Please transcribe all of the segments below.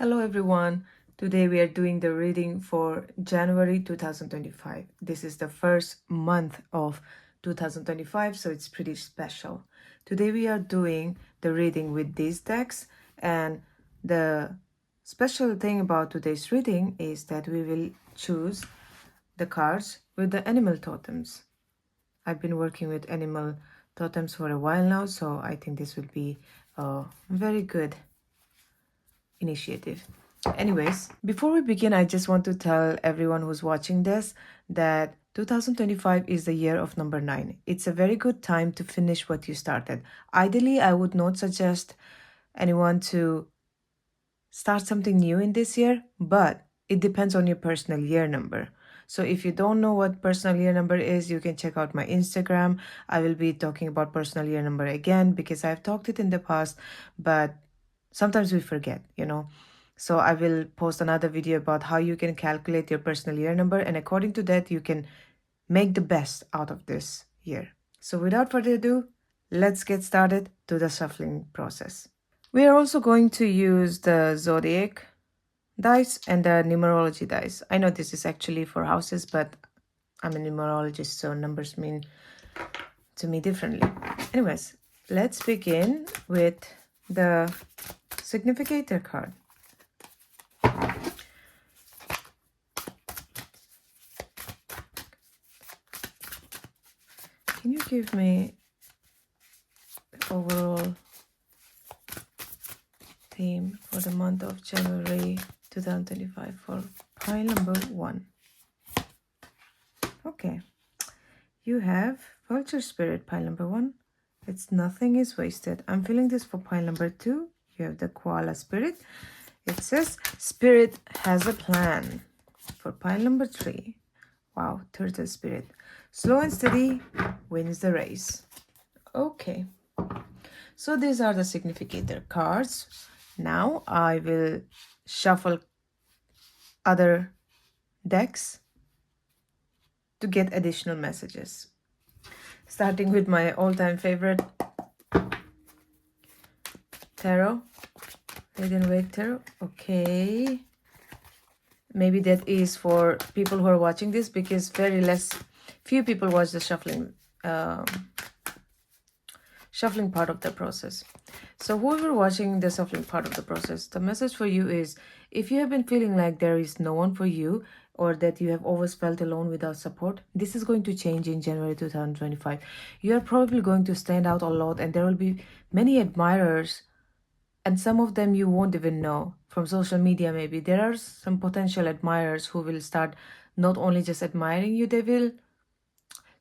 Hello everyone. Today we are doing the reading for January 2025. This is the first month of 2025, so it's pretty special. Today we are doing the reading with these decks, and the special thing about today's reading is that we will choose the cards with the animal totems. I've been working with animal totems for a while now, so I think this will be a very good initiative. Anyways, before we begin, I just want to tell everyone who's watching this that 2025 is the year of number 9. It's a very good time to finish what you started. Ideally, I would not suggest anyone to start something new in this year, but it depends on your personal year number. So if you don't know what personal year number is, you can check out my Instagram. I will be talking about personal year number again because I've talked it in the past, but sometimes we forget. So I will post another video about how you can calculate your personal year number, and according to that, you can make the best out of this year. So without further ado, let's get started to the shuffling process. We are also going to use the zodiac dice and the numerology dice. I know this is actually for houses, but I'm a numerologist, so numbers mean to me differently. Anyways, let's begin with the significator card. Can you give me the overall theme for the month of January 2025 for pile number 1? Okay. You have Vulture Spirit, pile number 1. It's nothing is wasted. I'm feeling this for pile number 2. You have the Koala Spirit. It says Spirit has a plan. For pile number 3. Wow, Turtle Spirit. Slow and steady wins the race. Okay. So these are the significator cards. Now I will shuffle other decks to get additional messages. Starting with my all-time favorite tarot, Radiant Wake Tarot. Okay. Maybe that is for people who are watching this because few people watch the shuffling part of the process. So whoever watching the shuffling part of the process, the message for you is, if you have been feeling like there is no one for you, or that you have always felt alone without support, this is going to change in January 2025. You are probably going to stand out a lot, and there will be many admirers, and some of them you won't even know from social media. Maybe there are some potential admirers who will start not only just admiring you, they will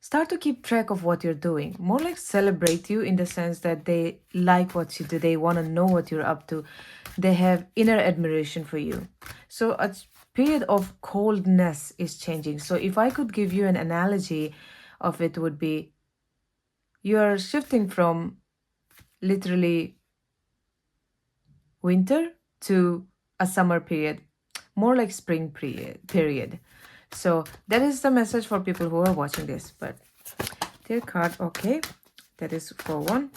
start to keep track of what you're doing, more like celebrate you, in the sense that they like what you do, they want to know what you're up to, they have inner admiration for you. So a period of coldness is changing. So if I could give you an analogy of it, would be you're shifting from literally winter to a summer period, more like spring period. So that is the message for people who are watching this. But their card, okay, that is for 1.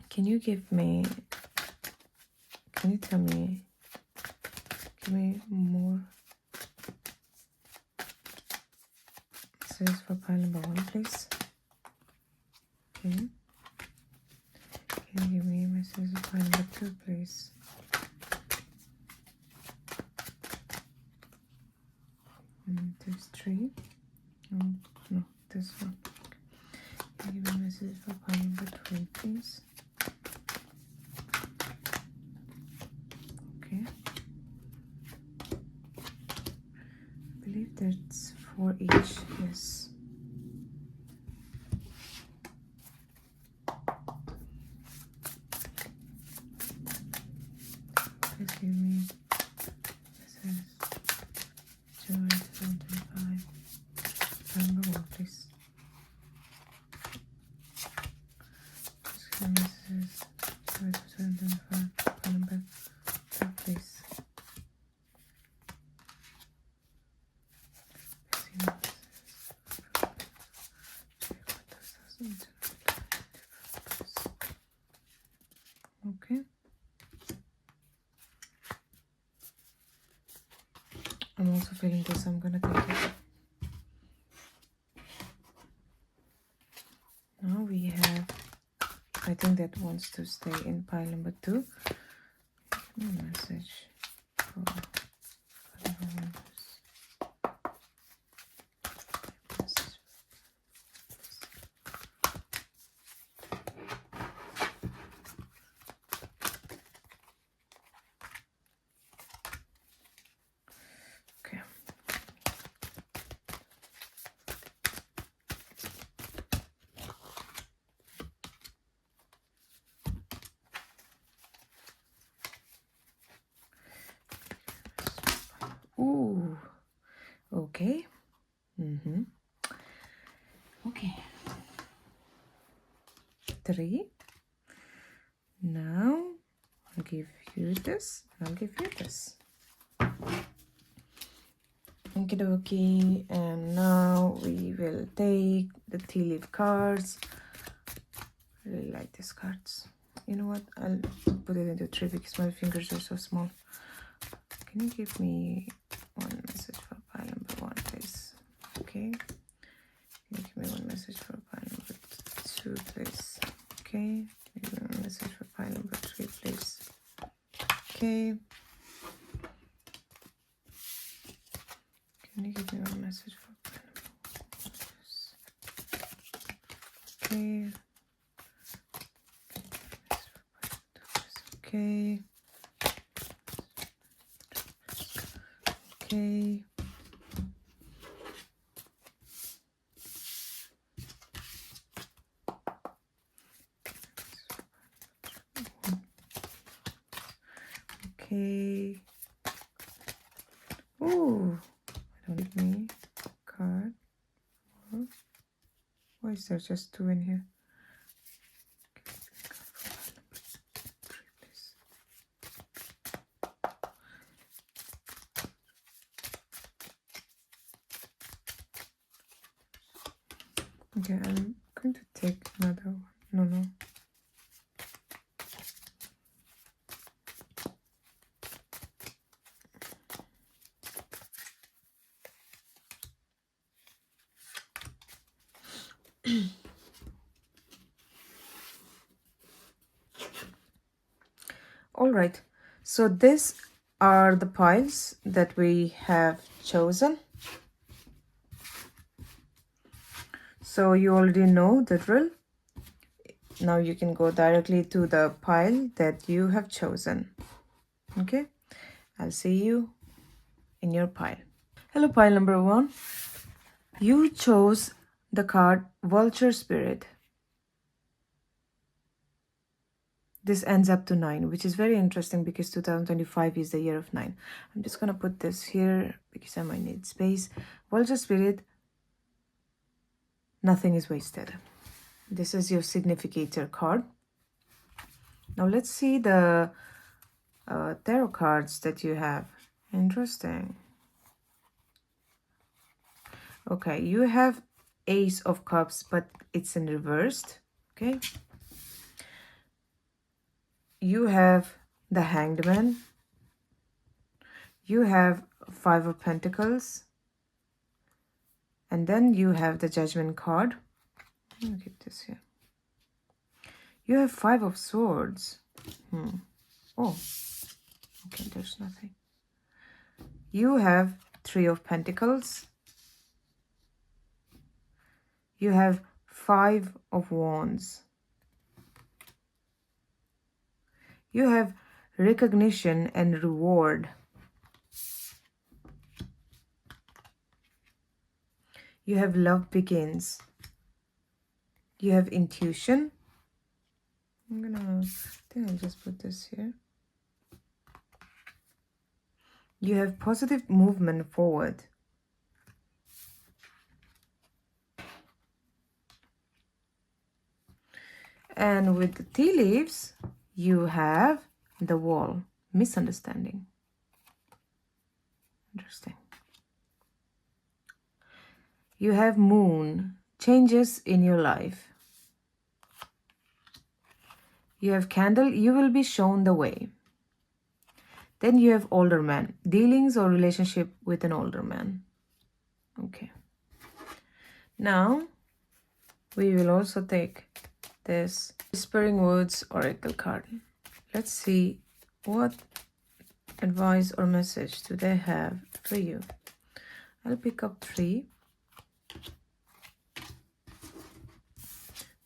Can you tell me, give me more messages for pile number 1, please? Okay. Can you give me messages for pile number 2, please? There's 3. No, this one. Can you give me messages for pile number 3, please? Okay. I believe that's 4 each, yes. Please give me messages. January 2025. Number 1, please. Please give me messages. January 2025. Number 2, please. Okay. I'm also feeling this. I'm gonna take it. Now we have, I think that wants to stay in pile number 2. No message for message. Okay. Ooh. Okay. Okay. 3. Now I'll give you this. I'll give you this. Okie dokie. And now we will take the tea leaf cards. I really like these cards. You know what? I'll put it into 3 because my fingers are so small. Can you give me one message for pile number 1, please? Okay. Can you give me one message for pile number 2, please? Okay. Give me one message for pile number 3, please. Okay. Can you give me one message for pile number 1, please? Okay. Okay. Okay. Okay. Oh, I don't need me card. Why is there just 2 in here? Okay, I'm going to take another one. No. All right, so these are the piles that we have chosen. So you already know the drill. Now you can go directly to the pile that you have chosen. Okay, I'll see you in your pile. Hello, pile number 1. You chose the card Vulture Spirit. This ends up to 9, which is very interesting because 2025 is the year of 9. I'm just going to put this here because I might need space. Vulture Spirit, nothing is wasted. This is your significator card. Now let's see the tarot cards that you have. Interesting. Okay, you have Ace of Cups, but it's in reversed. Okay. You have the Hanged Man. You have 5 of Pentacles. And then you have the Judgment card. Let me keep this here. You have 5 of Swords. Oh, okay, there's nothing. You have 3 of Pentacles. You have 5 of Wands. You have recognition and reward. You have love begins. You have intuition. I think I'll just put this here. You have positive movement forward. And with the tea leaves, you have the wall, misunderstanding. Interesting. You have moon, changes in your life. You have candle, you will be shown the way. Then you have older man, dealings or relationship with an older man. Okay. Now we will also take this Whispering Woods Oracle card. Let's see what advice or message do they have for you. I'll pick up 3.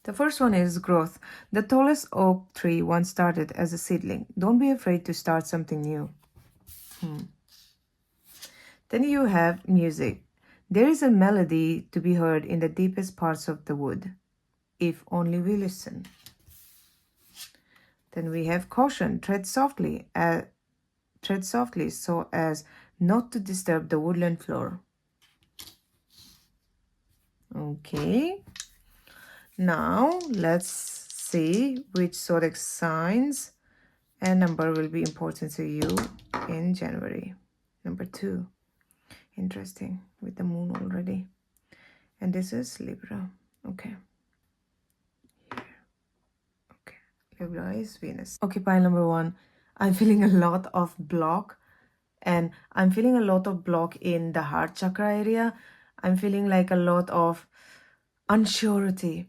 The first one is growth. The tallest oak tree once started as a seedling. Don't be afraid to start something new. Then you have music. There is a melody to be heard in the deepest parts of the wood, if only we listen. Then we have caution. Tread softly so as not to disturb the woodland floor. Okay. Now let's see which zodiac signs and number will be important to you in January. Number 2. Interesting, with the moon already. And this is Libra. Okay. Here. Okay. Libra is Venus. Okay, pile number 1. I'm feeling a lot of block. And I'm feeling a lot of block in the heart chakra area. I'm feeling like a lot of unsurety.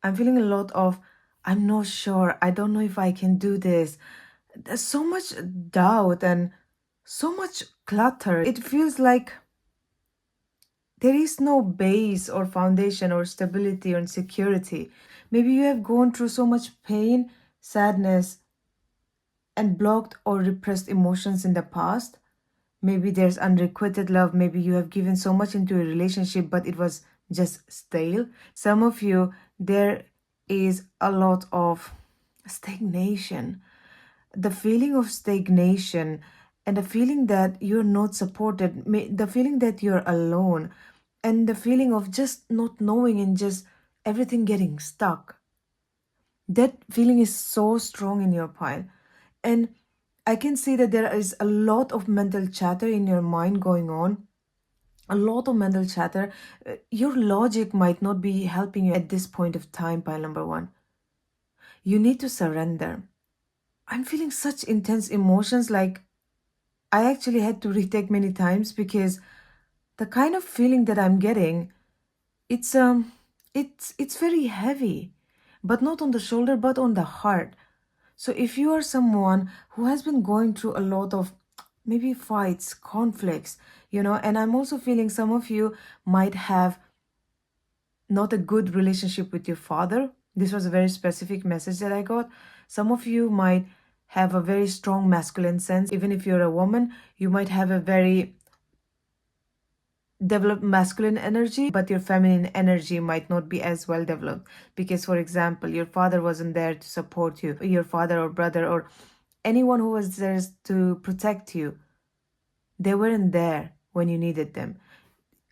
I'm feeling a lot of, I'm not sure. I don't know if I can do this. There's so much doubt and so much clutter. It feels like there is no base or foundation or stability or security. Maybe you have gone through so much pain, sadness, and blocked or repressed emotions in the past. Maybe there's unrequited love. Maybe you have given so much into a relationship, but it was just stale. Some of you, there is a lot of stagnation. The feeling of stagnation and the feeling that you're not supported, the feeling that you're alone, and the feeling of just not knowing and just everything getting stuck. That feeling is so strong in your pile. And I can see that there is a lot of mental chatter in your mind going on. A lot of mental chatter. Your logic might not be helping you at this point of time, pile number 1. You need to surrender. I'm feeling such intense emotions, like I actually had to retake many times because the kind of feeling that I'm getting, it's very heavy, but not on the shoulder, but on the heart. So if you are someone who has been going through a lot of maybe fights, conflicts, and I'm also feeling some of you might have not a good relationship with your father. This was a very specific message that I got. Some of you might have a very strong masculine sense. Even if you're a woman, you might have a very developed masculine energy, but your feminine energy might not be as well developed because, for example, your father wasn't there to support you, your father or brother or anyone who was there to protect you. They weren't there when you needed them.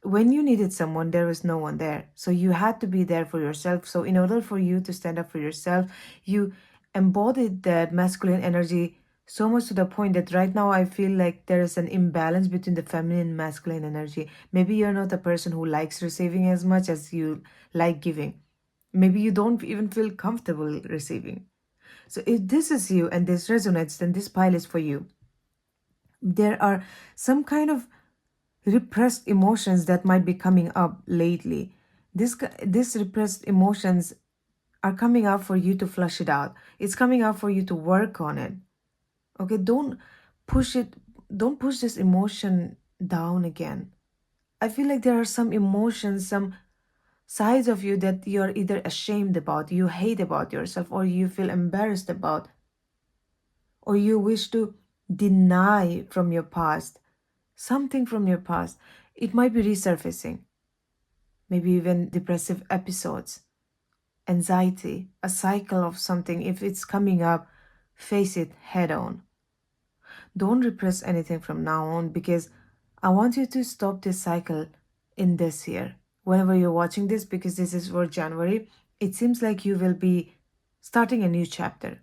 When you needed someone, there was no one there. So you had to be there for yourself. So in order for you to stand up for yourself, you embodied that masculine energy so much to the point that right now I feel like there is an imbalance between the feminine and masculine energy. Maybe you're not a person who likes receiving as much as you like giving. Maybe you don't even feel comfortable receiving. So if this is you and this resonates, then this pile is for you. There are some kind of repressed emotions that might be coming up lately. This repressed emotions are coming up for you to flush it out. It's coming up for you to work on it. Okay, don't push this emotion down again. I feel like there are some emotions, some sides of you that you're either ashamed about, you hate about yourself, or you feel embarrassed about, or you wish to deny from your past, something from your past. It might be resurfacing, maybe even depressive episodes, anxiety, a cycle of something. If it's coming up, face it head on. Don't repress anything from now on, because I want you to stop this cycle in this year. Whenever you're watching this, because this is for January, it seems like you will be starting a new chapter.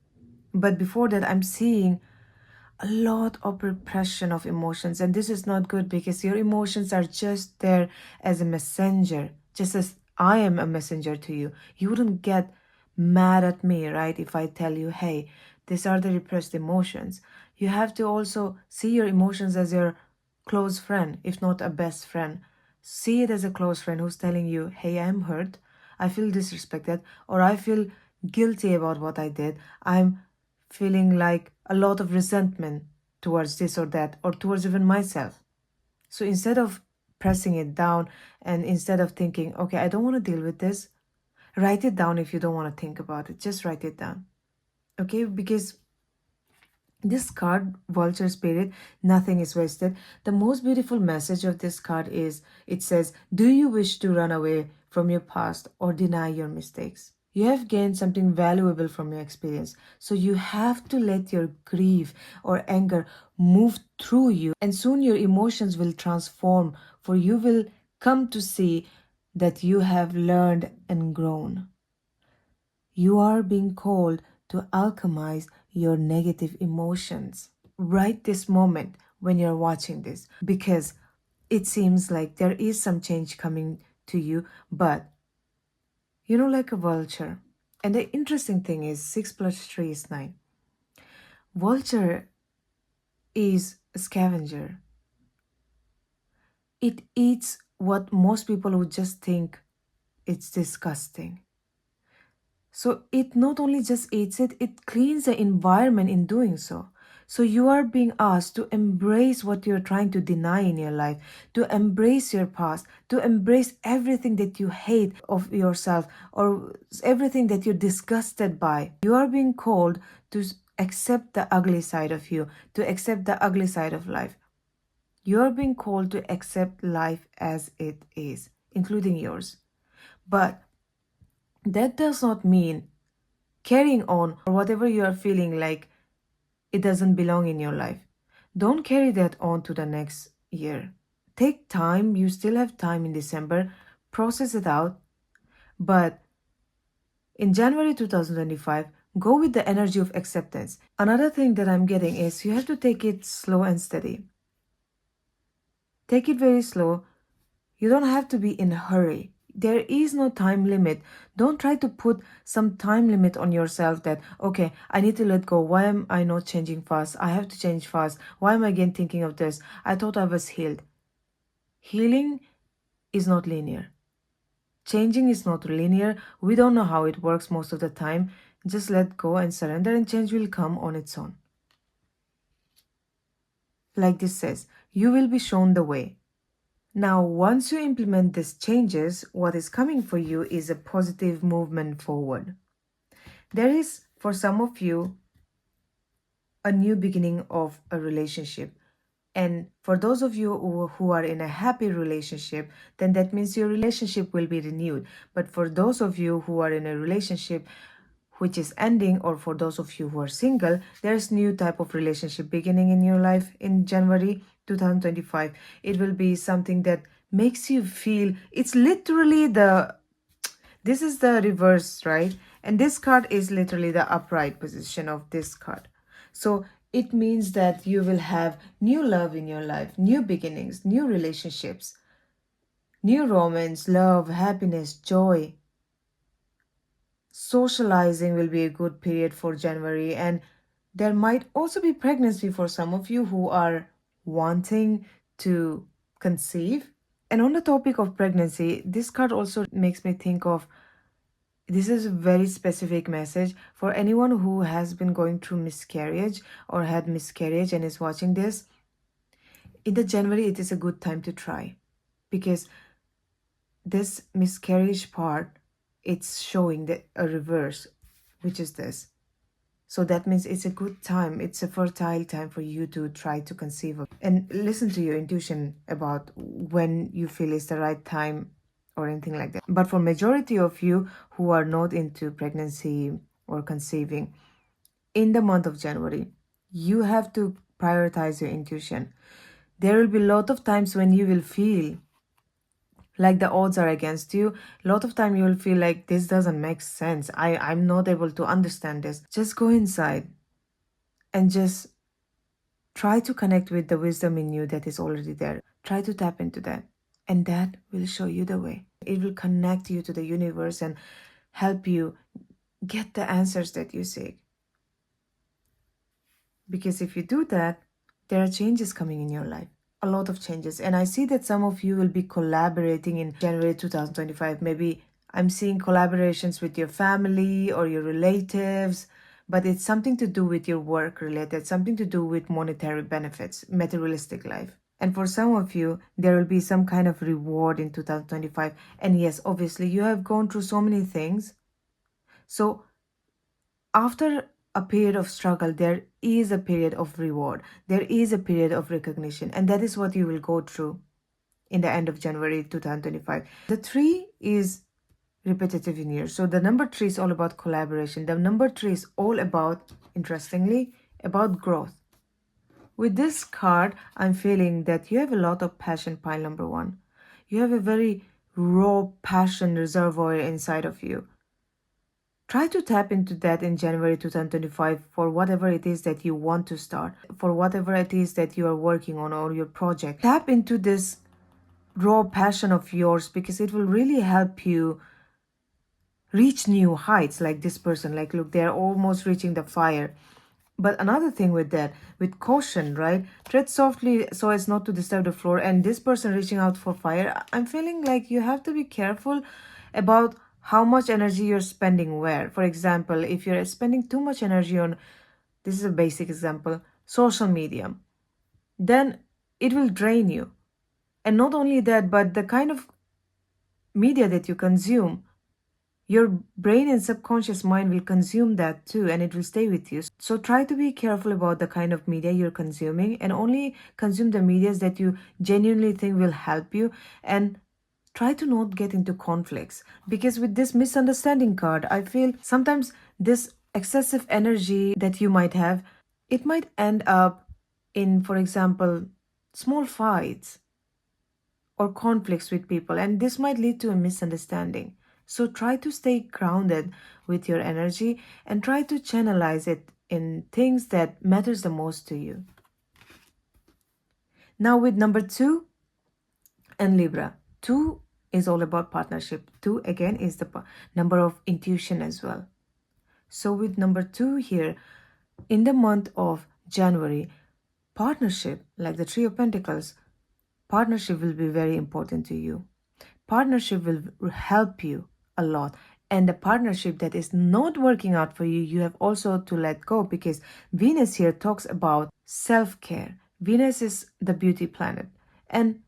But before that, I'm seeing a lot of repression of emotions, and this is not good because your emotions are just there as a messenger, just as I am a messenger to you. You wouldn't get mad at me, right, if I tell you, hey, these are the repressed emotions. You have to also see your emotions as your close friend, if not a best friend. See it as a close friend who's telling you, hey, I'm hurt, I feel disrespected, or I feel guilty about what I did. I'm feeling like a lot of resentment towards this or that, or towards even myself. So instead of pressing it down and instead of thinking, okay, I don't want to deal with this, write it down if you don't want to think about it. Just write it down. Okay? Because this card, Vulture Spirit, nothing is wasted. The most beautiful message of this card is it says, do you wish to run away from your past or deny your mistakes? You have gained something valuable from your experience. So you have to let your grief or anger move through you, and soon your emotions will transform, for you will come to see that you have learned and grown. You are being called to alchemize your negative emotions. Right this moment when you're watching this, because it seems like there is some change coming to you, but like a vulture. And the interesting thing is 6 plus 3 is 9. Vulture is a scavenger. It eats what most people would just think it's disgusting. So it not only just eats it, it cleans the environment in doing so. So you are being asked to embrace what you're trying to deny in your life, to embrace your past, to embrace everything that you hate of yourself or everything that you're disgusted by. You are being called to accept the ugly side of you, to accept the ugly side of life. You are being called to accept life as it is, including yours. But that does not mean carrying on or whatever you are feeling like it doesn't belong in your life. Don't carry that on to the next year. Take time, you still have time in December, process it out. But in January 2025, go with the energy of acceptance. Another thing that I'm getting is you have to take it slow and steady. Take it very slow. You don't have to be in a hurry. There is no time limit. Don't try to put some time limit on yourself that, okay, I need to let go. Why am I not changing fast? I have to change fast. Why am I again thinking of this? I thought I was healed. Healing is not linear. Changing is not linear. We don't know how it works most of the time. Just let go and surrender, and change will come on its own. Like this says, you will be shown the way. Now, once you implement these changes, what is coming for you is a positive movement forward. There is, for some of you, a new beginning of a relationship. And for those of you who are in a happy relationship, then that means your relationship will be renewed. But for those of you who are in a relationship which is ending, or for those of you who are single, there's new type of relationship beginning in your life in January 2025. It will be something that makes you feel, it's literally this is the reverse, right? And this card is literally the upright position of this card. So it means that you will have new love in your life, new beginnings, new relationships, new romance, love, happiness, joy. Socializing will be a good period for January, and there might also be pregnancy for some of you who are wanting to conceive. And on the topic of pregnancy, this card also makes me think of, this is a very specific message for anyone who has been going through miscarriage or had miscarriage and is watching this. In the January, it is a good time to try, because this miscarriage part, it's showing a reverse, which is this. So that means it's a good time, it's a fertile time for you to try to conceive of, and listen to your intuition about when you feel is the right time or anything like that. But for majority of you who are not into pregnancy or conceiving, in the month of January, you have to prioritize your intuition. There will be a lot of times when you will feel like the odds are against you. A lot of time you will feel like this doesn't make sense. I'm not able to understand this. Just go inside and just try to connect with the wisdom in you that is already there. Try to tap into that, and that will show you the way. It will connect you to the universe and help you get the answers that you seek. Because if you do that, there are changes coming in your life, a lot of changes. And I see that some of you will be collaborating in January 2025. Maybe I'm seeing collaborations with your family or your relatives, but it's something to do with your work related, something to do with monetary benefits, materialistic life. And for some of you, there will be some kind of reward in 2025. And yes, obviously, you have gone through so many things. So after a period of struggle, there is a period of reward, there is a period of recognition, and that is what you will go through in the end of January 2025. The three is repetitive in years. So the number three is all about collaboration. The number three is all about, interestingly, about growth. With this card, I'm feeling that you have a lot of passion, pile number one. You have a very raw passion reservoir inside of you. Try to tap into that in January 2025 for whatever it is that you want to start, for whatever it is that you are working on or your project. Tap into this raw passion of yours because it will really help you reach new heights like this person. Like, look, they're almost reaching the fire. But another thing with that, with caution, right? Tread softly so as not to disturb the floor. And this person reaching out for fire, I'm feeling like you have to be careful about how much energy you're spending where. For example, if you're spending too much energy on, this is a basic example, social media, then it will drain you. And not only that, but the kind of media that you consume, your brain and subconscious mind will consume that too, and it will stay with you. So try to be careful about the kind of media you're consuming and only consume the medias that you genuinely think will help you, and try to not get into conflicts. Because with this misunderstanding card, I feel sometimes this excessive energy that you might have, it might end up in, for example, small fights or conflicts with people, and this might lead to a misunderstanding. So try to stay grounded with your energy and try to channelize it in things that matters the most to you. Now with number 2 and Libra. 2 is all about partnership. 2 again is the number of intuition as well. So with number 2 here, in the month of January, partnership, like the Three of Pentacles, partnership will be very important to you. Partnership will help you a lot. And the partnership that is not working out for you, you have also to let go, because Venus here talks about self-care. Venus is the beauty planet. And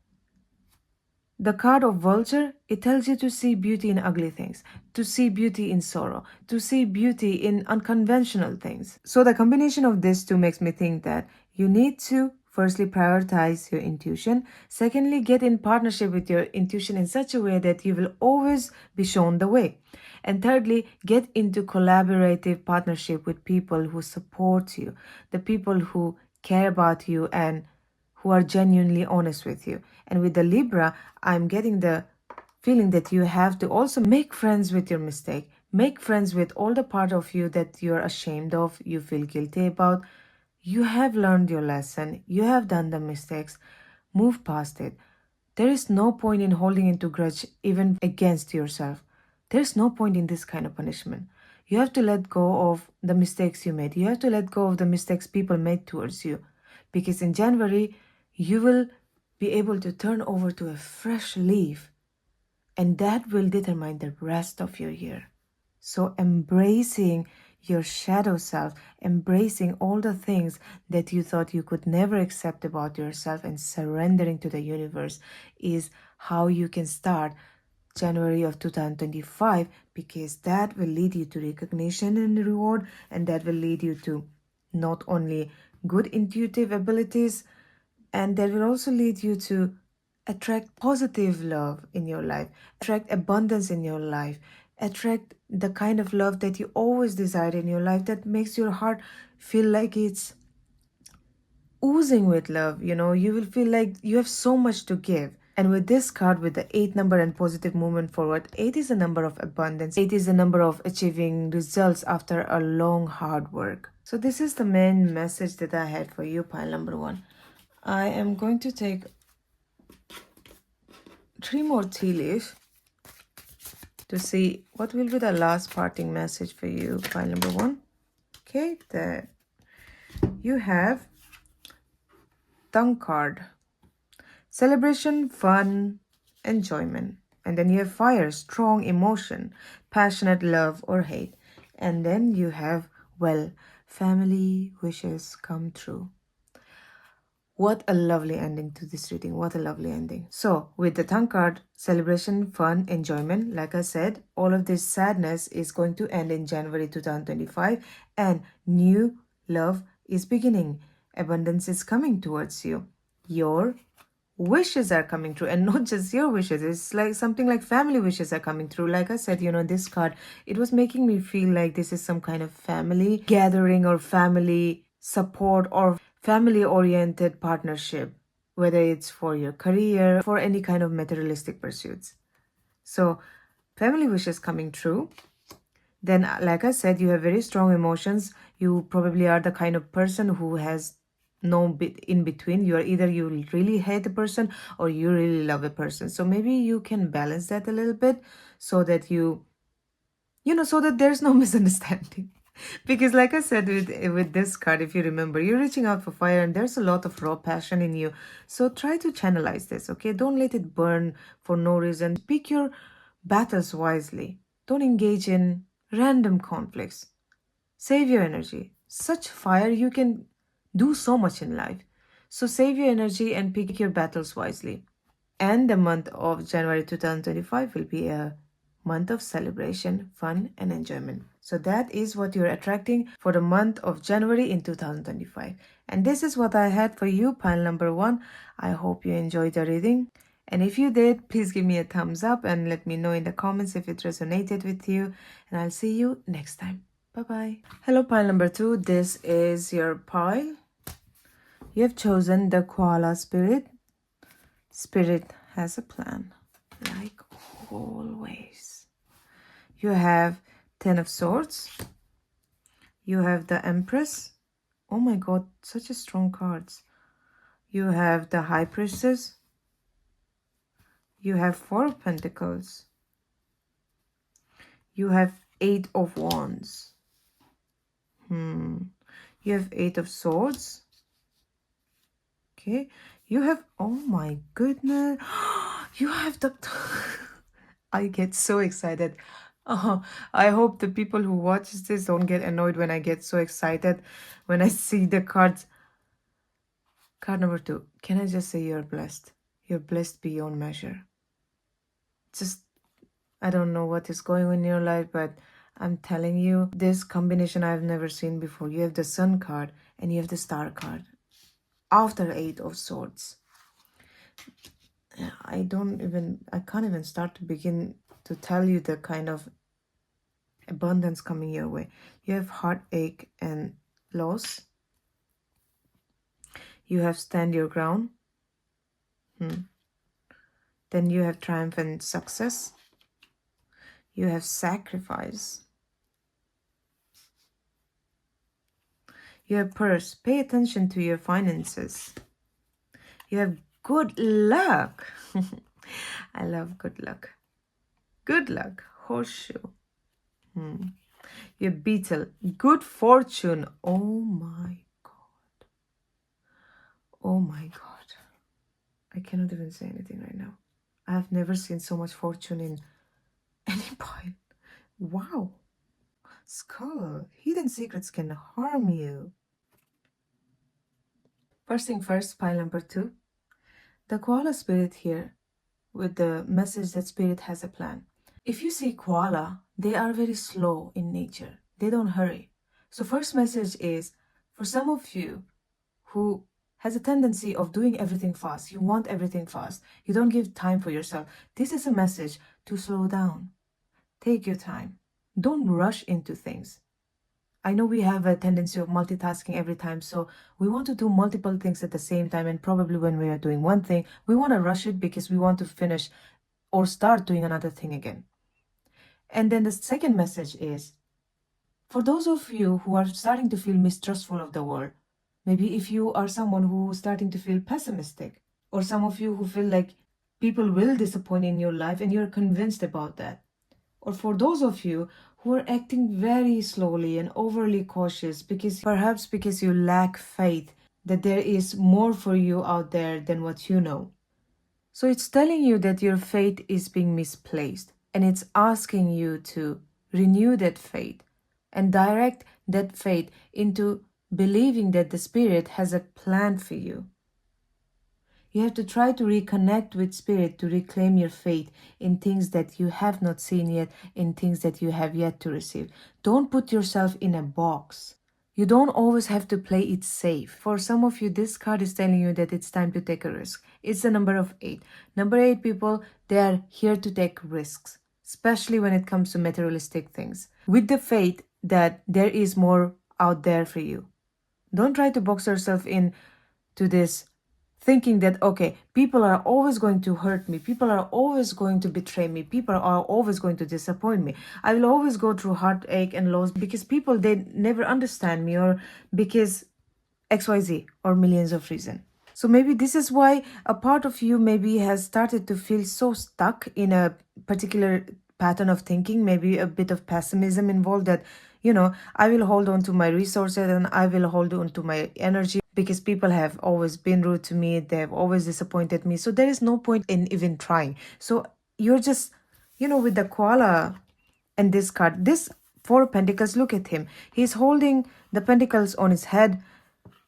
the card of vulture, it tells you to see beauty in ugly things, to see beauty in sorrow, to see beauty in unconventional things. So the combination of these two makes me think that you need to firstly prioritize your intuition. Secondly, get in partnership with your intuition in such a way that you will always be shown the way. And thirdly, get into collaborative partnership with people who support you, the people who care about you and who are genuinely honest with you. And with the Libra, I'm getting the feeling that you have to also make friends with your mistake. Make friends with all the part of you that you're ashamed of, you feel guilty about. You have learned your lesson. You have done the mistakes. Move past it. There is no point in holding into grudge even against yourself. There's no point in this kind of punishment. You have to let go of the mistakes you made. You have to let go of the mistakes people made towards you. Because in January, you will be able to turn over to a fresh leaf, and that will determine the rest of your year. So embracing your shadow self, embracing all the things that you thought you could never accept about yourself and surrendering to the universe is how you can start January of 2025, because that will lead you to recognition and reward, and that will lead you to not only good intuitive abilities, and that will also lead you to attract positive love in your life, attract abundance in your life, attract the kind of love that you always desired in your life, that makes your heart feel like it's oozing with love. You will feel like you have so much to give. And with this card, with the 8 number and positive movement forward, 8 is a number of abundance. 8 is a number of achieving results after a long hard work. So this is the main message that I had for you, pile number 1. I am going to take 3 more tea leaves to see what will be the last parting message for you, pile number 1. Okay, that you have tongue card. Celebration, fun, enjoyment. And then you have fire, strong emotion, passionate love or hate. And then you have, well, family wishes come true. What a lovely ending to this reading. What a lovely ending. So, with the tongue card, celebration, fun, enjoyment, like I said, all of this sadness is going to end in January 2025 and new love is beginning. Abundance is coming towards you. Your wishes are coming true, and not just your wishes. It's like something like family wishes are coming through. Like I said, this card, it was making me feel like this is some kind of family gathering or family support or family oriented partnership, whether it's for your career, for any kind of materialistic pursuits. So family wishes coming true. Then, like I said, you have very strong emotions. You probably are the kind of person who has no bit in between. You are either you really hate a person or you really love a person. So maybe you can balance that a little bit so that so that there's no misunderstanding. Because like I said with this card, if you remember, you're reaching out for fire and there's a lot of raw passion in you. So try to channelize this, okay? Don't let it burn for no reason. Pick your battles wisely. Don't engage in random conflicts. Save your energy. Such fire, you can do so much in life. So save your energy and pick your battles wisely. And the month of January 2025 will be a month of celebration, fun, and enjoyment. So that is what you're attracting for the month of January in 2025. And this is what I had for you, pile number 1. I hope you enjoyed the reading. And if you did, please give me a thumbs up and let me know in the comments if it resonated with you. And I'll see you next time. Bye-bye. Hello, pile number 2. This is your pile. You have chosen the koala spirit. Spirit has a plan, like always. You have 10 of Swords. You have the Empress. Oh my god, such a strong cards. You have the High Priestess. You have 4 of Pentacles. You have 8 of Wands. You have 8 of Swords. Okay. You have, oh my goodness. You have the... I get so excited. I hope the people who watch this don't get annoyed when I get so excited when I see the cards. Card number 2. Can I just say you're blessed? You're blessed beyond measure. Just, I don't know what is going on in your life, but I'm telling you, this combination I've never seen before. You have the Sun card and you have the Star card. After 8 of Swords. I can't even start to begin to tell you the kind of abundance coming your way. You have heartache and loss. You have stand your ground. Then you have triumph and success. You have sacrifice. You have purse. Pay attention to your finances. You have good luck. I love good luck. Good luck. Horseshoe. You have beetle. Good fortune. Oh my god. Oh my god. I cannot even say anything right now. I have never seen so much fortune in any pile. Wow. Skull. Hidden secrets can harm you. First thing first, pile number 2. The koala spirit here with the message that spirit has a plan. If you see koala, they are very slow in nature. They don't hurry. So first message is for some of you who has a tendency of doing everything fast. You want everything fast. You don't give time for yourself. This is a message to slow down. Take your time. Don't rush into things. I know we have a tendency of multitasking every time, so we want to do multiple things at the same time, and probably when we are doing one thing, we want to rush it because we want to finish or start doing another thing again. And then the second message is, for those of you who are starting to feel mistrustful of the world, maybe if you are someone who is starting to feel pessimistic, or some of you who feel like people will disappoint in your life and you're convinced about that, or for those of you who are acting very slowly and overly cautious because you lack faith that there is more for you out there than what you know. So it's telling you that your faith is being misplaced, and it's asking you to renew that faith and direct that faith into believing that the Spirit has a plan for you. You have to try to reconnect with Spirit to reclaim your faith in things that you have not seen yet, in things that you have yet to receive. Don't put yourself in a box. You don't always have to play it safe. For some of you, this card is telling you that it's time to take a risk. It's the number of 8. Number 8 people, they are here to take risks, especially when it comes to materialistic things, with the faith that there is more out there for you. Don't try to box yourself in to this thinking that, okay, people are always going to hurt me, people are always going to betray me, people are always going to disappoint me, I will always go through heartache and loss because people, they never understand me, or because XYZ, or millions of reasons. So maybe this is why a part of you maybe has started to feel so stuck in a particular pattern of thinking, maybe a bit of pessimism involved, that, I will hold on to my resources and I will hold on to my energy because people have always been rude to me, they have always disappointed me, so there is no point in even trying. So you're just, with the koala and this card, this 4 of Pentacles, look at him. He's holding the pentacles on his head,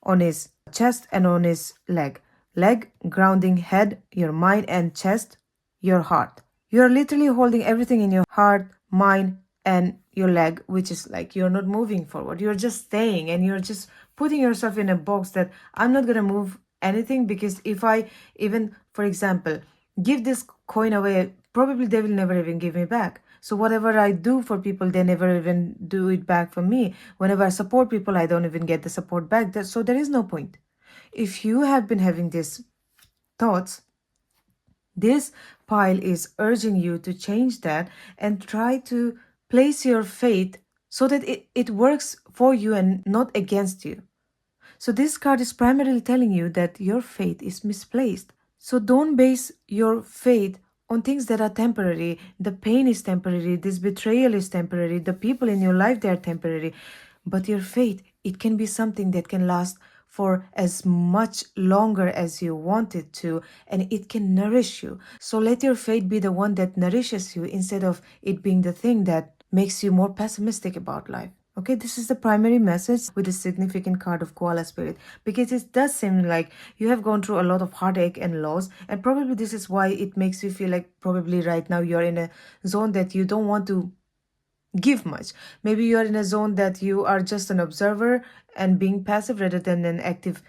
on his chest, and on his leg. Leg grounding head, your mind, and chest, your heart. You're literally holding everything in your heart, mind, and your leg, which is like you're not moving forward. You're just staying, and you're just putting yourself in a box that I'm not going to move anything, because if I even, for example, give this coin away, probably they will never even give me back. So whatever I do for people, they never even do it back for me. Whenever I support people, I don't even get the support back. So there is no point. If you have been having these thoughts, this pile is urging you to change that and try to place your faith so that it works for you and not against you. So this card is primarily telling you that your faith is misplaced. So don't base your faith on things that are temporary. The pain is temporary, this betrayal is temporary, the people in your life, they are temporary. But your faith, it can be something that can last for as much longer as you want it to, and it can nourish you. So let your faith be the one that nourishes you instead of it being the thing that makes you more pessimistic about life. Okay, this is the primary message with the significant card of Koala Spirit, because it does seem like you have gone through a lot of heartache and loss, and probably this is why it makes you feel like probably right now you're in a zone that you don't want to give much. Maybe you're in a zone that you are just an observer and being passive rather than an active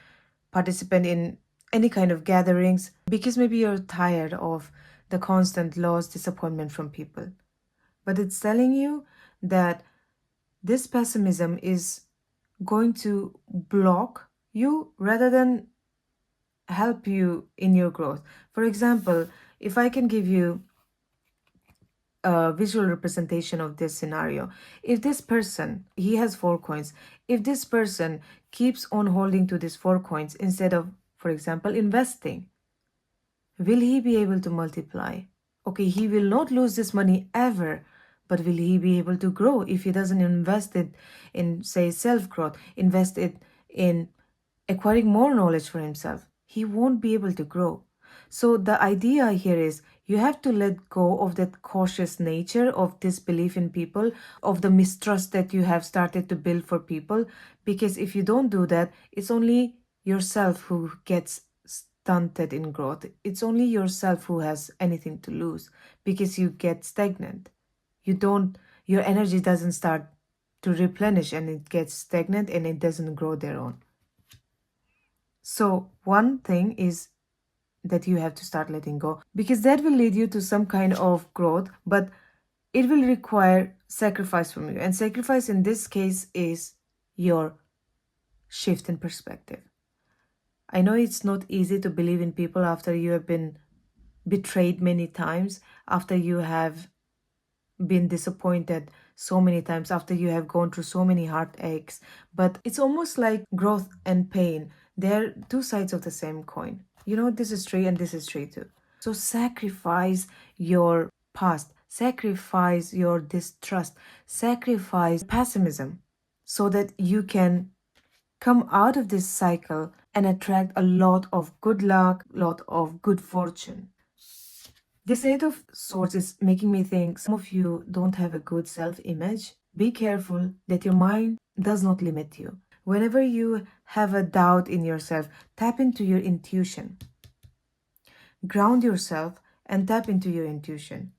participant in any kind of gatherings, because maybe you're tired of the constant loss, disappointment from people. But it's telling you that this pessimism is going to block you rather than help you in your growth. For example, if I can give you a visual representation of this scenario, if this person, he has 4 coins, if this person keeps on holding to these 4 coins instead of, for example, investing, will he be able to multiply? Okay, he will not lose this money ever, but will he be able to grow if he doesn't invest it in, say, self-growth, invest it in acquiring more knowledge for himself? He won't be able to grow. So the idea here is you have to let go of that cautious nature of disbelief in people, of the mistrust that you have started to build for people, because if you don't do that, it's only yourself who gets stunted in growth. It's only yourself who has anything to lose, because you get stagnant. Your energy doesn't start to replenish, and it gets stagnant and it doesn't grow their own. So one thing is that you have to start letting go, because that will lead you to some kind of growth, but it will require sacrifice from you. And sacrifice in this case is your shift in perspective. I know it's not easy to believe in people after you have been betrayed many times, after you have been disappointed so many times, after you have gone through so many heartaches. But it's almost like growth and pain. They're 2 sides of the same coin. This is true and this is true too. So sacrifice your past, sacrifice your distrust, sacrifice pessimism, so that you can come out of this cycle and attract a lot of good luck, lot of good fortune. This Eight of Swords is making me think some of you don't have a good self-image. Be careful that your mind does not limit you. Whenever you have a doubt in yourself, tap into your intuition. Ground yourself and tap into your intuition.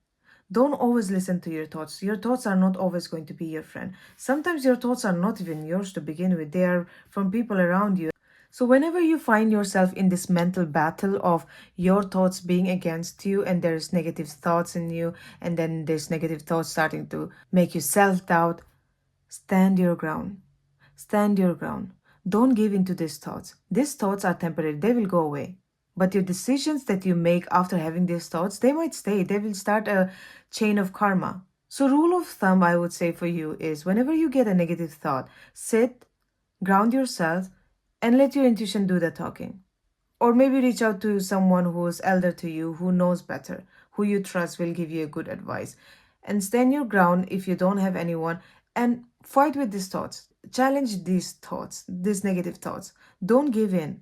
Don't always listen to your thoughts. Your thoughts are not always going to be your friend. Sometimes your thoughts are not even yours to begin with, they are from people around you. So, whenever you find yourself in this mental battle of your thoughts being against you, and there's negative thoughts in you, and then there's negative thoughts starting to make you self doubt, stand your ground. Stand your ground. Don't give in to these thoughts. These thoughts are temporary, they will go away. But your decisions that you make after having these thoughts, they might stay. They will start a chain of karma. So, rule of thumb, I would say for you is whenever you get a negative thought, sit, ground yourself, and let your intuition do the talking. Or maybe reach out to someone who is elder to you, who knows better, who you trust will give you a good advice. And stand your ground if you don't have anyone, and fight with these thoughts. Challenge these thoughts, these negative thoughts. Don't give in,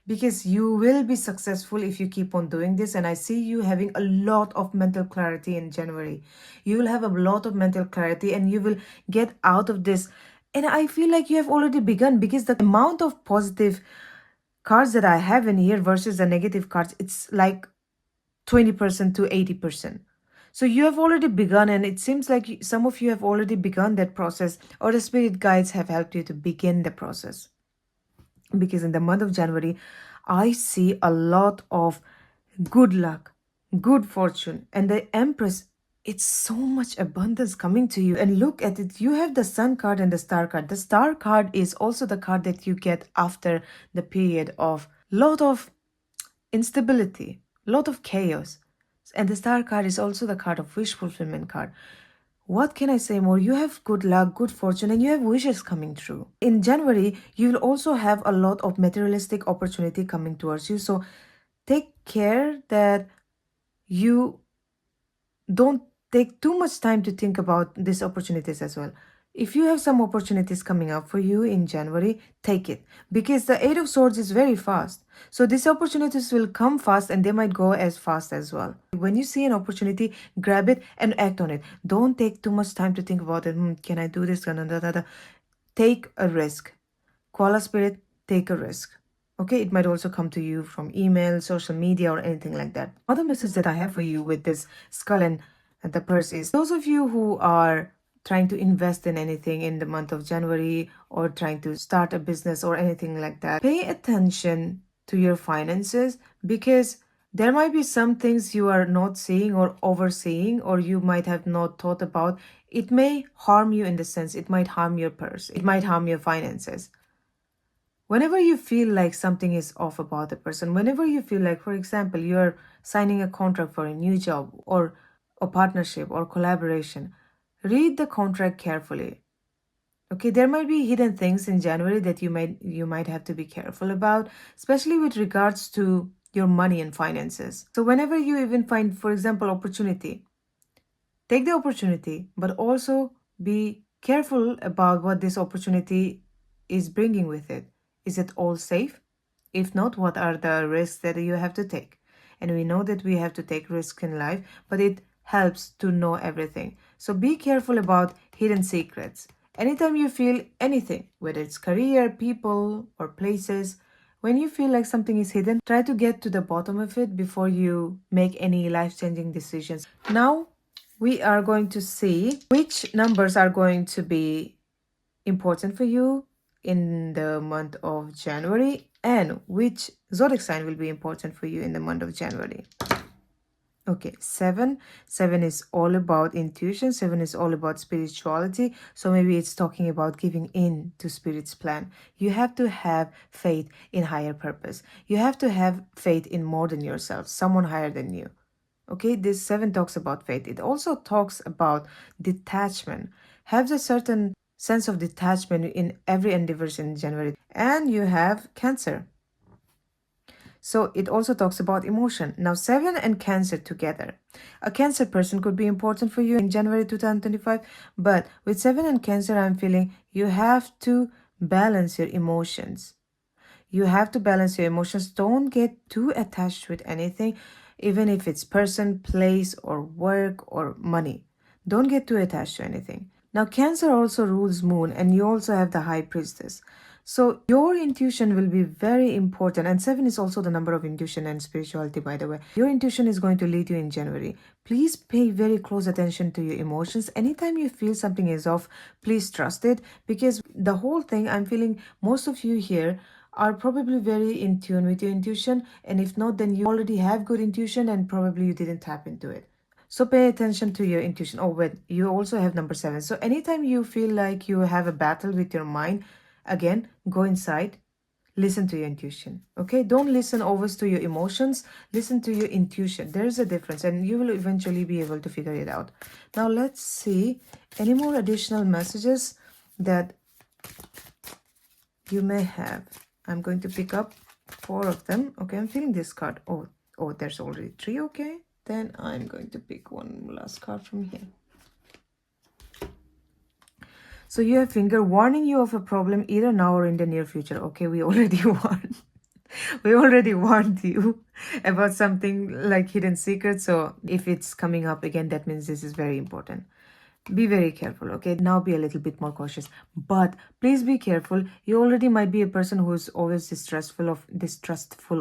because you will be successful if you keep on doing this. And I see you having a lot of mental clarity in January. You will have a lot of mental clarity and you will get out of this. And I feel like you have already begun, because the amount of positive cards that I have in here versus the negative cards, it's like 20% to 80%. So you have already begun, and it seems like some of you have already begun that process, or the spirit guides have helped you to begin the process. Because in the month of January, I see a lot of good luck, good fortune, and the Empress. It's so much abundance coming to you. And look at it, you have the Sun card and the Star card. The Star card is also the card that you get after the period of lot of instability, lot of chaos. And the Star card is also the card of wish fulfillment card. What can I say more? You have good luck, good fortune, and you have wishes coming true. In January, you will also have a lot of materialistic opportunity coming towards you. So take care that you don't take too much time to think about these opportunities as well. If you have some opportunities coming up for you in January, take it, because the Eight of Swords is very fast. So these opportunities will come fast and they might go as fast as well. When you see an opportunity, grab it and act on it. Don't take too much time to think about it. Can I do this? Take a risk. Koala spirit, take a risk. Okay, it might also come to you from email, social media, or anything like that. Other message that I have for you with this skull and the purse is those of you who are trying to invest in anything in the month of January, or trying to start a business or anything like that, pay attention to your finances, because there might be some things you are not seeing or overseeing, or you might have not thought about. It may harm you in the sense, it might harm your purse, it might harm your finances. Whenever you feel like something is off about the person, whenever you feel like, for example, you're signing a contract for a new job or a partnership or collaboration, read the contract carefully. Okay, there might be hidden things in January that you might have to be careful about, especially with regards to your money and finances. So whenever you even find, for example, opportunity, take the opportunity, but also be careful about what this opportunity is bringing with it. Is it all safe? If not, what are the risks that you have to take? And we know that we have to take risks in life, but it helps to know everything. So be careful about hidden secrets. Anytime you feel anything, whether it's career, people, or places, when you feel like something is hidden, try to get to the bottom of it before you make any life-changing decisions. Now, we are going to see which numbers are going to be important for you in the month of January, and which zodiac sign will be important for you in the month of January. Okay, 7. 7 is all about intuition. 7 is all about spirituality. So maybe it's talking about giving in to Spirit's plan. You have to have faith in higher purpose. You have to have faith in more than yourself, someone higher than you. Okay, this 7 talks about faith. It also talks about detachment. Have a certain sense of detachment in every endeavors in January. And you have Cancer. So it also talks about emotion. Now, 7 and Cancer together. A Cancer person could be important for you in January 2025, but with 7 and Cancer, I'm feeling you have to balance your emotions. You have to balance your emotions. Don't get too attached with anything, even if it's person, place, or work or money. Don't get too attached to anything. Now, Cancer also rules Moon, and you also have the High Priestess. So, your intuition will be very important. And 7 is also the number of intuition and spirituality, by the way. Your intuition is going to lead you in January. Please pay very close attention to your emotions. Anytime you feel something is off, please trust it, because the whole thing, I'm feeling most of you here are probably very in tune with your intuition, and if not, then you already have good intuition and probably you didn't tap into it. So pay attention to your intuition. Oh, wait, you also have number 7. So anytime you feel like you have a battle with your mind, again, go inside, listen to your intuition. Okay, don't listen always to your emotions, listen to your intuition. There's a difference, and you will eventually be able to figure it out. Now let's see any more additional messages that you may have. I'm going to pick up 4 of them. Okay, I'm feeling this card. Oh, there's already 3. Okay, then I'm going to pick one last card from here. So you have Finger warning you of a problem either now or in the near future. Okay, we already warned. We already warned you about something like hidden secret. So if it's coming up again, that means this is very important. Be very careful. Okay, now be a little bit more cautious, but please be careful. You already might be a person who is always distrustful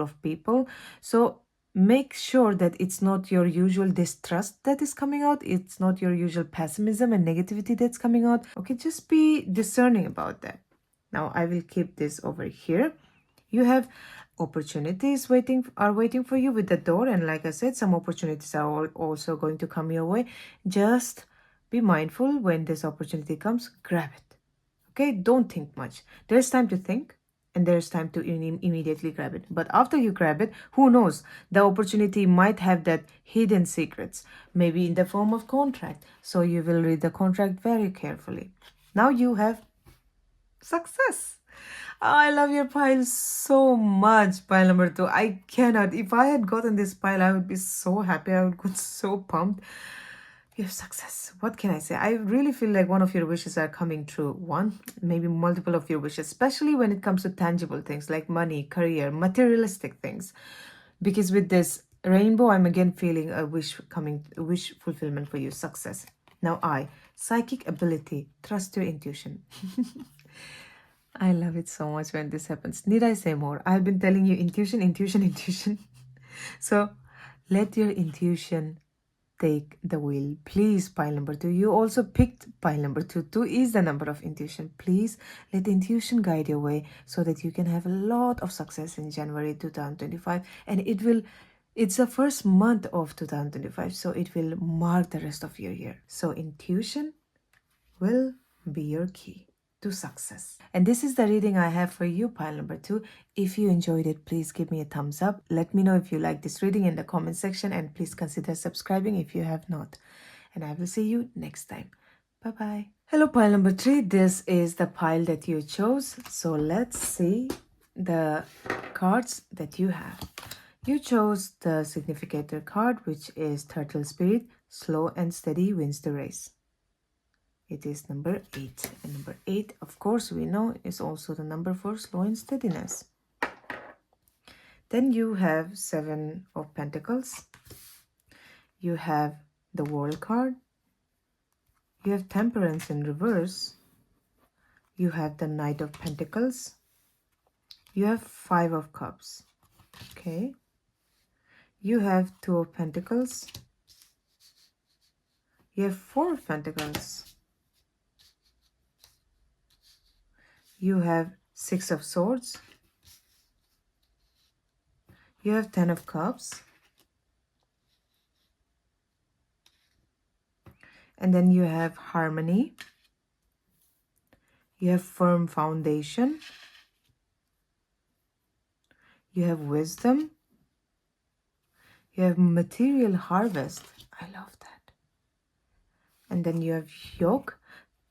of people, so make sure that it's not your usual distrust that is coming out. It's not your usual pessimism and negativity that's coming out. Okay, just be discerning about that. Now I will keep this over here. You have opportunities waiting for you with the door, and like I said, some opportunities are also going to come your way. Just be mindful when this opportunity comes, grab it. Okay, don't think much. There's time to think, and there's time to immediately grab it. But after you grab it, who knows, the opportunity might have that hidden secrets, maybe in the form of contract. So you will read the contract very carefully. Now you have success. I love your pile so much, pile number 2. I cannot. If I had gotten this pile, I would be so happy. I would get so pumped. You have success. What can I say? I really feel like one of your wishes are coming true. One, maybe multiple of your wishes, especially when it comes to tangible things like money, career, materialistic things. Because with this rainbow, I'm again feeling a wish fulfillment for you, success. Now psychic ability, trust your intuition. I love it so much when this happens. Need I say more? I've been telling you intuition, intuition, intuition. So let your intuition take the wheel. Please, pile number 2. You also picked pile number 2. 2 is the number of intuition. Please let intuition guide your way so that you can have a lot of success in January 2025. And it's the first month of 2025, so it will mark the rest of your year. So intuition will be your key to success. And this is the reading I have for you, pile number 2. If you enjoyed it, please give me a thumbs up. Let me know if you like this reading in the comment section, and please consider subscribing if you have not. And I will see you next time. Bye-bye. Hello, pile number 3. This is the pile that you chose. So let's see the cards that you have. You chose the Significator card, which is Turtle Spirit. Slow and steady wins the race. It is number 8. And number 8, of course, we know is also the number for slow and steadiness. Then you have 7 of Pentacles. You have the World card. You have Temperance in reverse. You have the Knight of Pentacles. You have 5 of Cups. Okay. You have 2 of Pentacles. You have 4 of Pentacles. You have 6 of Swords. You have 10 of Cups. And then you have Harmony. You have Firm Foundation. You have Wisdom. You have Material Harvest. I love that. And then you have Yoke,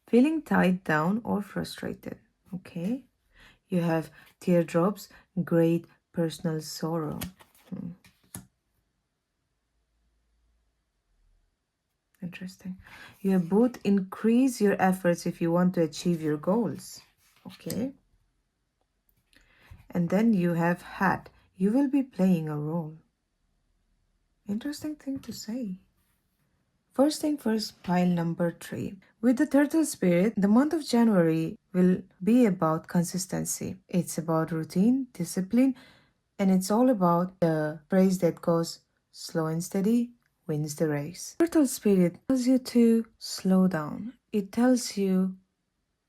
feeling tied down or frustrated. Okay. You have Teardrops, Great personal sorrow. Interesting. You have both increase your efforts if you want to achieve your goals. Okay. And then you have had. You will be playing a role. Interesting thing to say. First thing first, pile number 3. With the turtle spirit, the month of January will be about consistency. It's about routine, discipline, and it's all about the phrase that goes slow and steady wins the race. Turtle spirit tells you to slow down. It tells you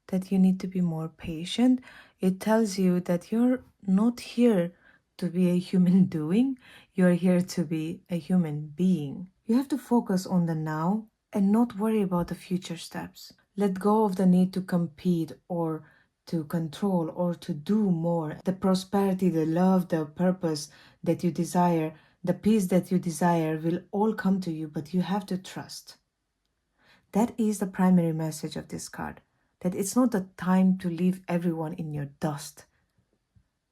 that you need to be more patient. It tells you that you're not here to be a human doing, you're here to be a human being. You have to focus on the now and not worry about the future steps. Let go of the need to compete or to control or to do more. The prosperity, the love, the purpose that you desire, the peace that you desire will all come to you, but you have to trust. That is the primary message of this card. That it's not the time to leave everyone in your dust.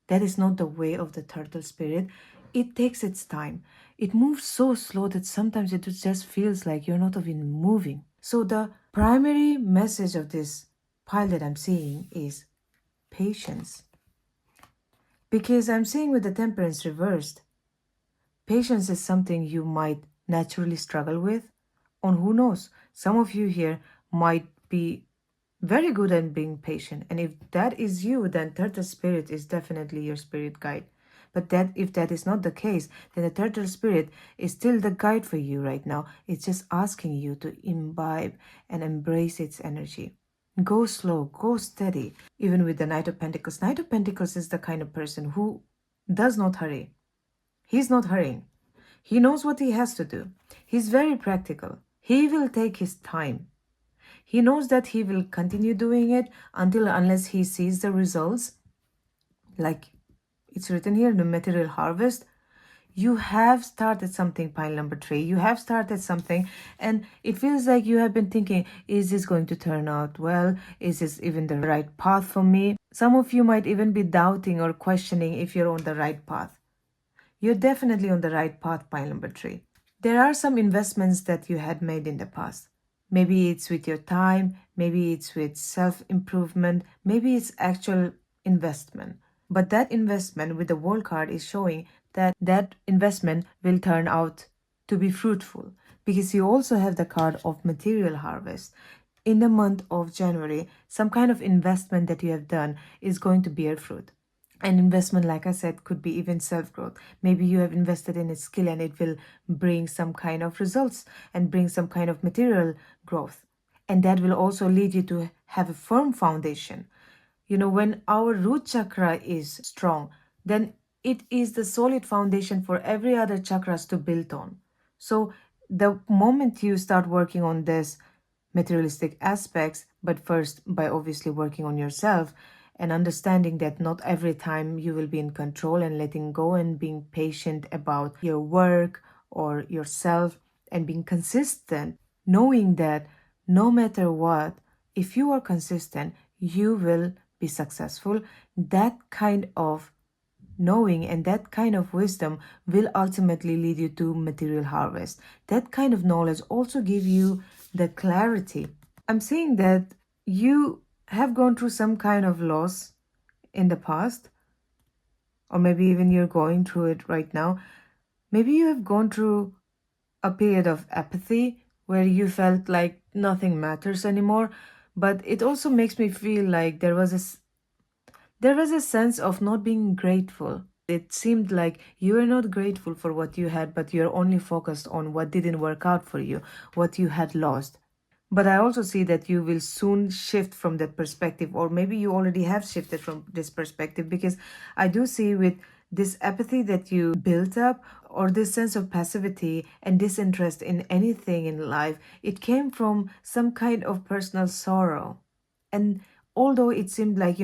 That is not the way of the turtle spirit. It takes its time. It moves so slow that sometimes it just feels like you're not even moving. So the primary message of this pile that I'm seeing is patience. Because I'm seeing with the temperance reversed, patience is something you might naturally struggle with. And who knows, some of you here might be very good at being patient. And if that is you, then turtle spirit is definitely your spirit guide. But that if that is not the case, then the turtle spirit is still the guide for you right now. It's just asking you to imbibe and embrace its energy. Go slow, go steady. Even with the Knight of Pentacles. Knight of Pentacles is the kind of person who does not hurry. He's not hurrying. He knows what he has to do. He's very practical. He will take his time. He knows that he will continue doing it unless he sees the results. Like it's written here, the material harvest. You have started something, pile number 3. You have started something and it feels like you have been thinking, is this going to turn out well? Is this even the right path for me? Some of you might even be doubting or questioning if you're on the right path. You're definitely on the right path, pile number 3. There are some investments that you had made in the past. Maybe it's with your time, maybe it's with self-improvement, maybe it's actual investment. But that investment with the World card is showing that that investment will turn out to be fruitful because you also have the card of material harvest. In the month of January, some kind of investment that you have done is going to bear fruit. An investment, like I said, could be even self-growth. Maybe you have invested in a skill and it will bring some kind of results and bring some kind of material growth. And that will also lead you to have a firm foundation. You know, when our root chakra is strong, then it is the solid foundation for every other chakras to build on. So the moment you start working on this materialistic aspects, but first by obviously working on yourself, and understanding that not every time you will be in control and letting go and being patient about your work or yourself and being consistent, knowing that no matter what, if you are consistent, you will be successful. That kind of knowing and that kind of wisdom will ultimately lead you to material harvest. That kind of knowledge also give you the clarity. I'm saying that you have gone through some kind of loss in the past, or maybe even you're going through it right now. Maybe you have gone through a period of apathy where you felt like nothing matters anymore, but it also makes me feel like there was a sense of not being grateful. It seemed like you were not grateful for what you had, but you're only focused on what didn't work out for you, what you had lost. But I also see that you will soon shift from that perspective, or maybe you already have shifted from this perspective, because I do see with this apathy that you built up, or this sense of passivity and disinterest in anything in life, it came from some kind of personal sorrow. And although it seemed like,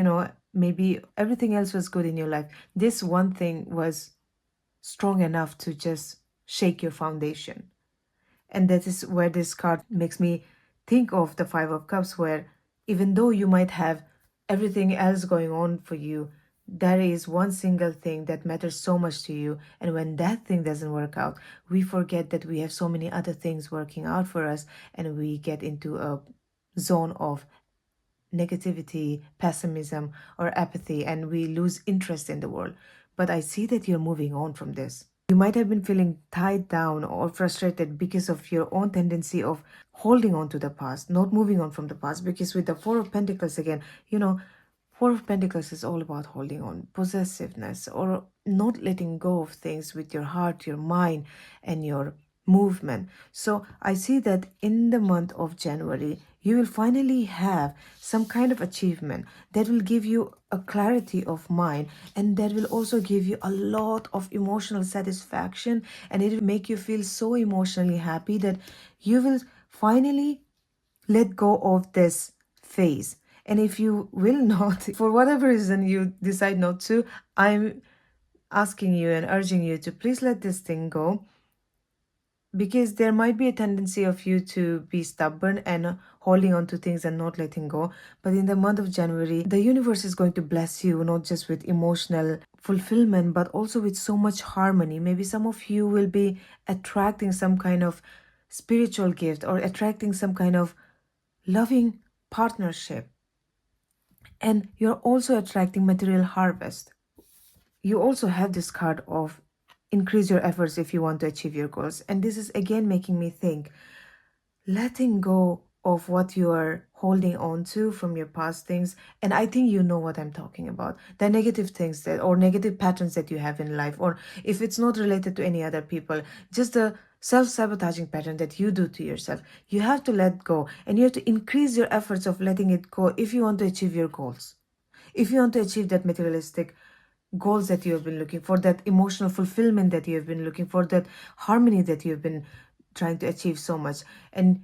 maybe everything else was good in your life, this one thing was strong enough to just shake your foundation. And that is where this card makes me think of the Five of Cups, where even though you might have everything else going on for you, there is one single thing that matters so much to you, and when that thing doesn't work out, we forget that we have so many other things working out for us, and we get into a zone of negativity, pessimism, or apathy, and we lose interest in the world. But I see that you're moving on from this. You might have been feeling tied down or frustrated because of your own tendency of holding on to the past, not moving on from the past. Because with the Four of Pentacles again, Four of Pentacles is all about holding on, possessiveness, or not letting go of things with your heart, your mind, and your movement. So I see that in the month of January, you will finally have some kind of achievement that will give you a clarity of mind, and that will also give you a lot of emotional satisfaction, and it will make you feel so emotionally happy that you will finally let go of this phase. And if you will not, for whatever reason you decide not to, I'm asking you and urging you to please let this thing go, because there might be a tendency of you to be stubborn and holding on to things and not letting go. But in the month of January, the universe is going to bless you not just with emotional fulfillment, but also with so much harmony. Maybe some of you will be attracting some kind of spiritual gift or attracting some kind of loving partnership. And you're also attracting material harvest. You also have this card of increase your efforts if you want to achieve your goals. And this is again making me think, letting go of what you are holding on to from your past things. And I think you know what I'm talking about. The negative things that, or negative patterns that you have in life, or if it's not related to any other people, just the self-sabotaging pattern that you do to yourself. You have to let go, and you have to increase your efforts of letting it go if you want to achieve your goals. If you want to achieve that materialistic goals that you have been looking for, that emotional fulfillment that you have been looking for, that harmony that you have been trying to achieve so much. And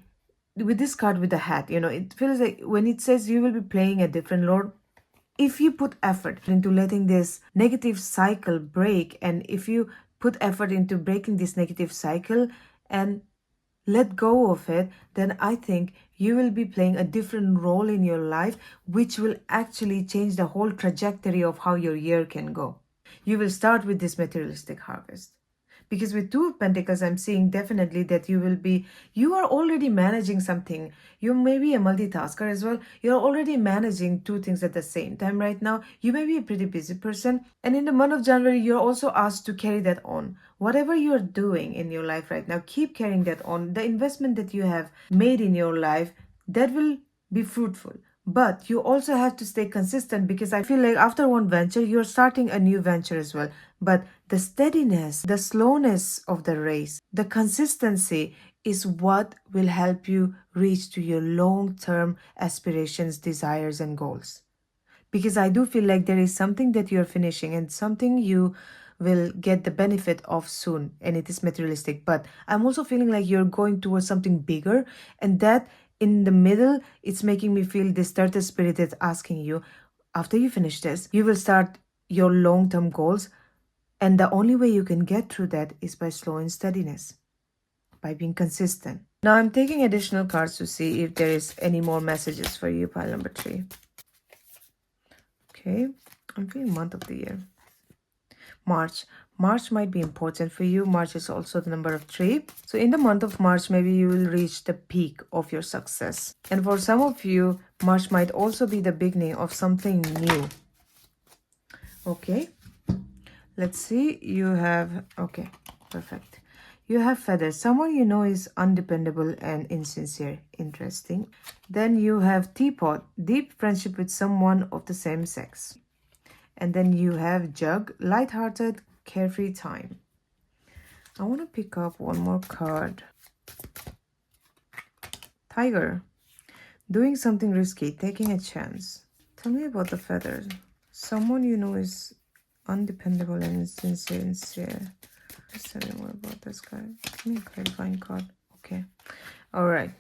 with this card with the hat, it feels like when it says you will be playing a different Lord, if you put effort into letting this negative cycle break, and if you put effort into breaking this negative cycle and let go of it, then I think you will be playing a different role in your life, which will actually change the whole trajectory of how your year can go. You will start with this materialistic harvest. Because with Two of Pentacles, I'm seeing definitely that you are already managing something. You may be a multitasker as well. You're already managing two things at the same time right now. You may be a pretty busy person. And in the month of January, you're also asked to carry that on. Whatever you're doing in your life right now, keep carrying that on. The investment that you have made in your life, that will be fruitful. But you also have to stay consistent, because I feel like after one venture, you're starting a new venture as well. But the steadiness, the slowness of the race, the consistency is what will help you reach to your long-term aspirations, desires, and goals. Because I do feel like there is something that you're finishing and something you will get the benefit of soon, and it is materialistic. But I'm also feeling like you're going towards something bigger, and that in the middle, it's making me feel this third spirit that's asking you, after you finish this, you will start your long-term goals, and the only way you can get through that is by slow and steadiness, by being consistent. Now I'm taking additional cards to see if there is any more messages for you, pile number 3. Okay, I'm feeling month of the year. March. March might be important for you. March is also the number of 3. So in the month of March, maybe you will reach the peak of your success. And for some of you, March might also be the beginning of something new. Okay, let's see. You have, okay, perfect. You have feathers. Someone you know is undependable and insincere. Interesting. Then you have teapot. Deep friendship with someone of the same sex. And then you have jug. Light-hearted, carefree time. I want to pick up one more card. Tiger. Doing something risky. Taking a chance. Tell me about the feathers. Someone you know is undependable and sincere. Just tell me more about this guy. Give me a clarifying card. Okay. All right.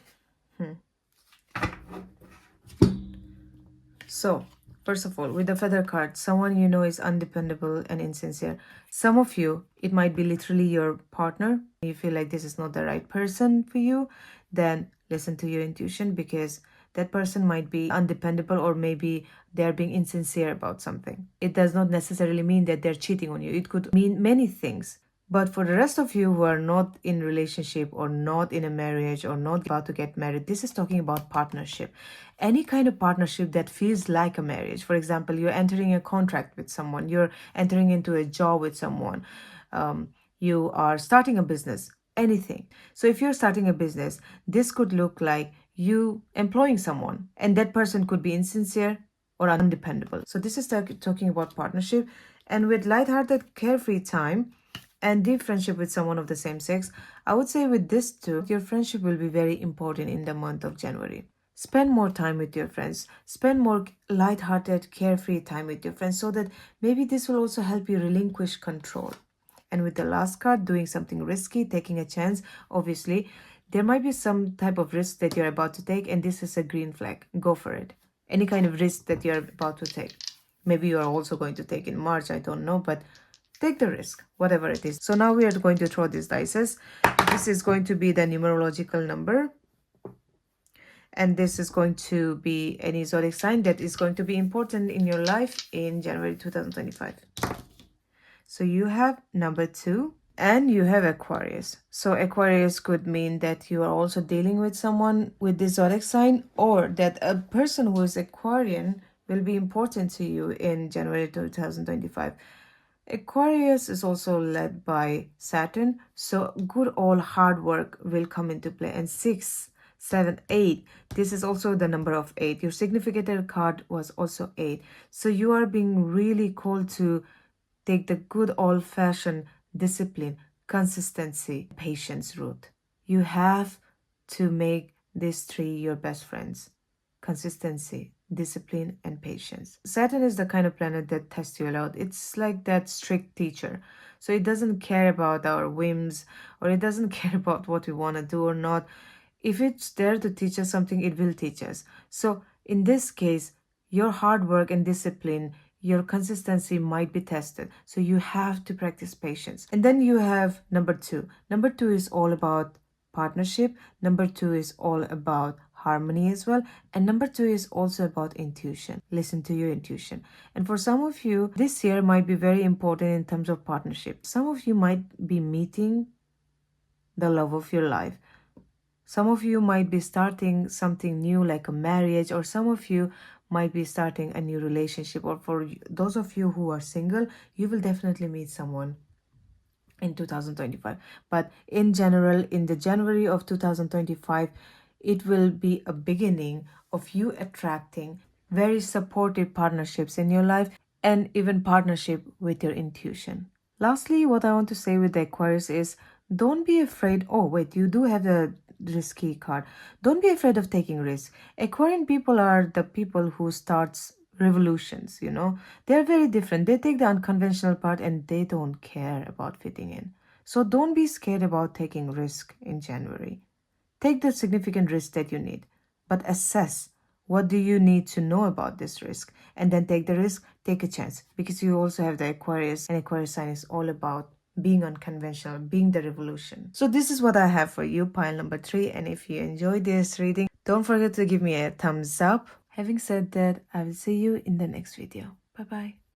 So, first of all, with the feather card, someone you know is undependable and insincere. Some of you, it might be literally your partner. You feel like this is not the right person for you, then listen to your intuition, because That person might be undependable, or maybe they're being insincere about something. It does not necessarily mean that they're cheating on you. It could mean many things. But for the rest of you who are not in relationship or not in a marriage or not about to get married, this is talking about partnership. Any kind of partnership that feels like a marriage. For example, you're entering a contract with someone, you're entering into a job with someone, you are starting a business, anything. So if you're starting a business, this could look like you employing someone, and that person could be insincere or undependable. So this is talking about partnership. And with lighthearted, carefree time and deep friendship with someone of the same sex, I would say with this too, your friendship will be very important in the month of January. Spend more time with your friends. Spend more lighthearted, carefree time with your friends, so that maybe this will also help you relinquish control. And with the last card, doing something risky, taking a chance, obviously, there might be some type of risk that you're about to take, and this is a green flag. Go for it. Any kind of risk that you're about to take. Maybe you are also going to take in March, I don't know, but take the risk, whatever it is. So now we are going to throw these dices. This is going to be the numerological number. And this is going to be any zodiac sign that is going to be important in your life in January 2025. So you have number 2 and you have Aquarius. So Aquarius could mean that you are also dealing with someone with this zodiac sign, or that a person who is Aquarian will be important to you in January 2025. Aquarius is also led by Saturn, so good old hard work will come into play. And 6, 7, 8, this is also the number of 8. Your significant card was also 8. So you are being really called to take the good old-fashioned discipline, consistency, patience route. You have to make these 3 your best friends. Consistency, discipline, and patience. Saturn is the kind of planet that tests you a lot. It's like that strict teacher. So it doesn't care about our whims, or it doesn't care about what we want to do or not. If it's there to teach us something, it will teach us. So in this case, your hard work and discipline, your consistency might be tested. So you have to practice patience. And then you have number 2. Number 2 is all about partnership. Number 2 is all about harmony as well. And number 2 is also about intuition. Listen to your intuition. And for some of you, this year might be very important in terms of partnership. Some of you might be meeting the love of your life. Some of you might be starting something new like a marriage, or some of you might be starting a new relationship. Or for those of you who are single, you will definitely meet someone in 2025. But in general, in the January of 2025, it will be a beginning of you attracting very supportive partnerships in your life, and even partnership with your intuition. Lastly, what I want to say with the Aquarius is, don't be afraid. Oh, wait, you do have the risky card. Don't be afraid of taking risks. Aquarian people are the people who starts revolutions, you know. They're very different. They take the unconventional part and they don't care about fitting in. So don't be scared about taking risk in January. Take the significant risk that you need, but assess what do you need to know about this risk, and then take the risk, take a chance, because you also have the Aquarius, and Aquarius sign is all about being unconventional, being the revolution. So this is what I have for you, pile number 3. And if you enjoyed this reading, don't forget to give me a thumbs up. Having said that, I will see you in the next video. Bye bye.